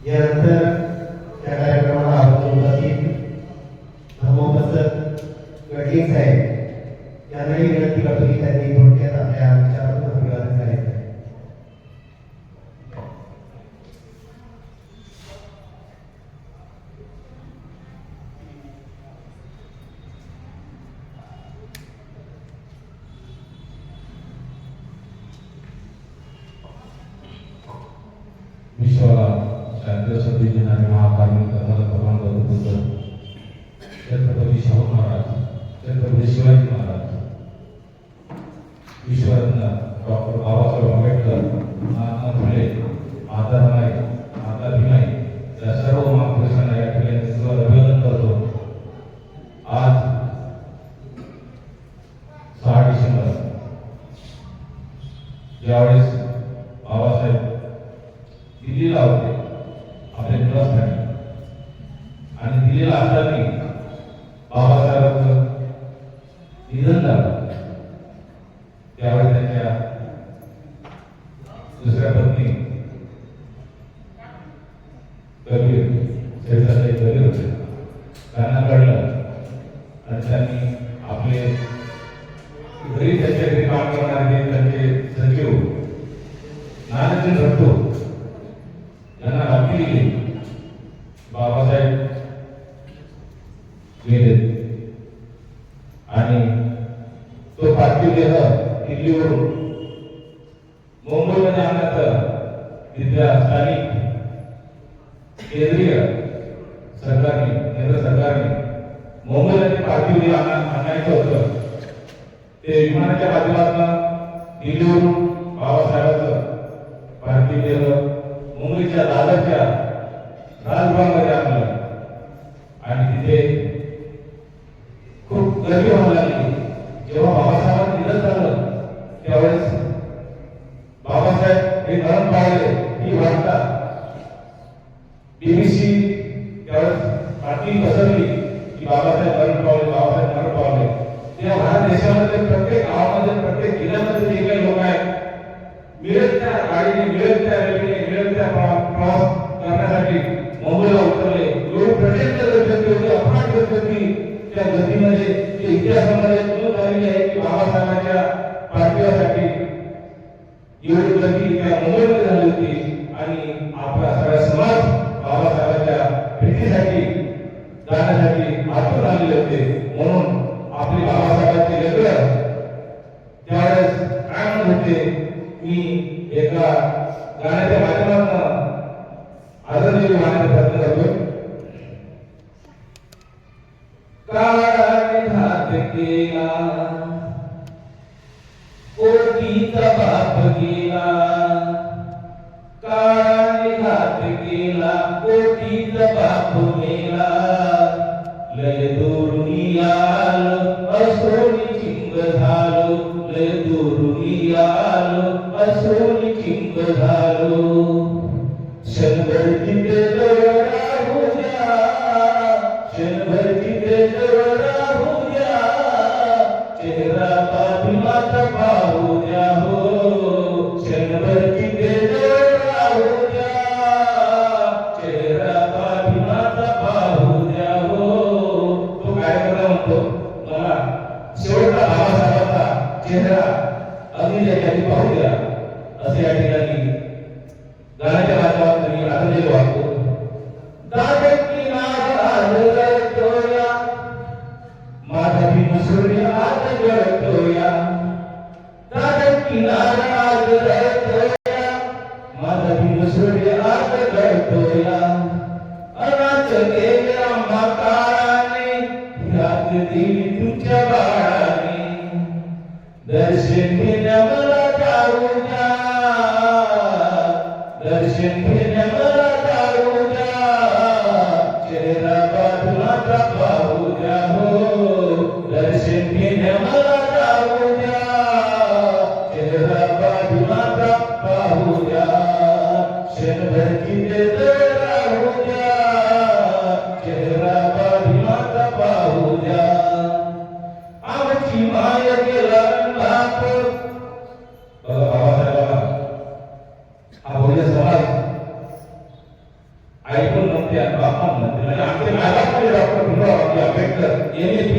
यानंतर त्या कार्यक्रमाला आवर्जून उपस्थित धर्मोपसक गडलिंग साहेब यांनाही विनंती करतो की त्यांनी थोडक्यात आपल्या विचारातून अभिवादन करायचं. विश्वाला शांती संधी देणारे महाकारुणिक धर्माला भगवान गौतम छत्रपती शाहू महाराज, छत्रपती शिवाजी महाराज, विश्वरत्न डॉक्टर बाबासाहेब आंबेडकर, महात्मा फुले, माता रमाई, माता भीमाई या सर्व महापुरुषांना या ठिकाणी अभिवादन करतो. आज 6 डिसेंबर ज्यावेळेस बाबासाहेब दिल्लीला होते आपल्या निवासस्थानी आणि दिल्लीला असताना बाबासाहेबांचं निधन झालं. त्यावेळी त्यांच्या दुसऱ्या पत्नी कबीर शेजारी कबीर होते, त्यांना कळलं आणि त्यांनी आपले घरी त्यांच्या घरी काम करणारे त्यांचे सचिव नानाजी रट्टू यांना राखी दिली. बाबासाहेब गेले आणि तो पार्थिव देह दिल्लीवरून मुंबईमध्ये आणण्याचं तिथल्या स्थानिक केंद्रीय सरकारने केंद्र सरकारने मुंबईला ते पार्थिव देह आणायचं होतं. ते विमानाच्या माध्यमातून दिल्लीवरून बाबासाहेबांचं पार्थिव देह मुंबईच्या दादरच्या राजभवनामध्ये आणलं आणि तिथे खूप गर्दी व्हायला लागली. जेव्हा बाबासाहेबांचं निधन झालं त्यावेळेस बाबासाहेब हे मरण पावले ही वार्ता BBC त्यावेळेस बातमी पसरली की बाबासाहेब मरण पावले, बाबासाहेब मरण पावले. तेव्हा भारत देशामध्ये प्रत्येक गावामध्ये प्रत्येक जिल्ह्यामध्ये जे काही लोक आहेत मिळत त्या गाडीने मिळत त्या रेल्वेने मिळत त्या प्रवास करण्यासाठी मुंबईला उतरले. एवढी प्रचंड गर्दी होती, अफाट गर्दी होती. त्या गर्दीमध्ये जे इतिहासामध्ये नोंद झालेली आहे की बाबासाहेबांच्या पार्थिवासाठी एवढी गर्दी त्या मुंबईमध्ये झाली होती आणि आपला सगळा समाज बाबासाहेबांच्या भेटीसाठी जाण्यासाठी आतुर झालेले होते. म्हणून आपले बाबासाहेबांचे लेकर त्यावेळेस काय म्हणत होते, मी एका गाण्याच्या माध्यमातून आदरणीय गाण्याचा प्रयत्न करतो. काळाने घात केला, कोटीचा बाप गेला. काळाने घात केला, कोटीचा बाप मेला. लय दुरुनी आलो, असोनी चिंग झालो. लय दुरुनी आलो, असोनी चिंग झालो. क्षणभर जिथे जवळ राहू द्या, क्षणभर जिथे जवळ राहू द्या. चेहरा पाठीमागचा पाहू द्या हो. क्षणभर जिथे जवळ राहू द्या, चेहरा पाठीमागचा पाहू द्या हो. तो कार्यक्रम म्हणतो मला शेवटचा बाबासाहेबांचा चेहरा अगदी याच्यासाठी पाहू द्या असे या ठिकाणी गाण्याच्या माध्यमातून मी आनंद वाटतो. दादर किनार आज गळतोया, माझा भीम सूर्य आज गळतोया. दादर किनार आज गळतोया, माझा भीम सूर्य आज गळतोया. अनाथ गेल्या माताने ह्यात दिली तुझ्या बाळाने. दर्शन घेण्या मला जाऊ द्या, दर्शन घेण्या मला जाऊ द्या. चेहरा बाजूला पाहू द्या हो. दर्शन घेण्या मला जाऊ द्या, चेहरा बाजूला पाहू द्या. क्षणभर जिथे राहू द्या, चेहरा बाजूला पाहू द्या. आमची माय गेला बाप. बघा बाबासाहेबांना हा बहुजन समाज काही पण नव्हते आणि बाप्पा म्हणते आमचे मायबाप म्हणजे डॉक्टर भीमराव आंबेडकर यांनी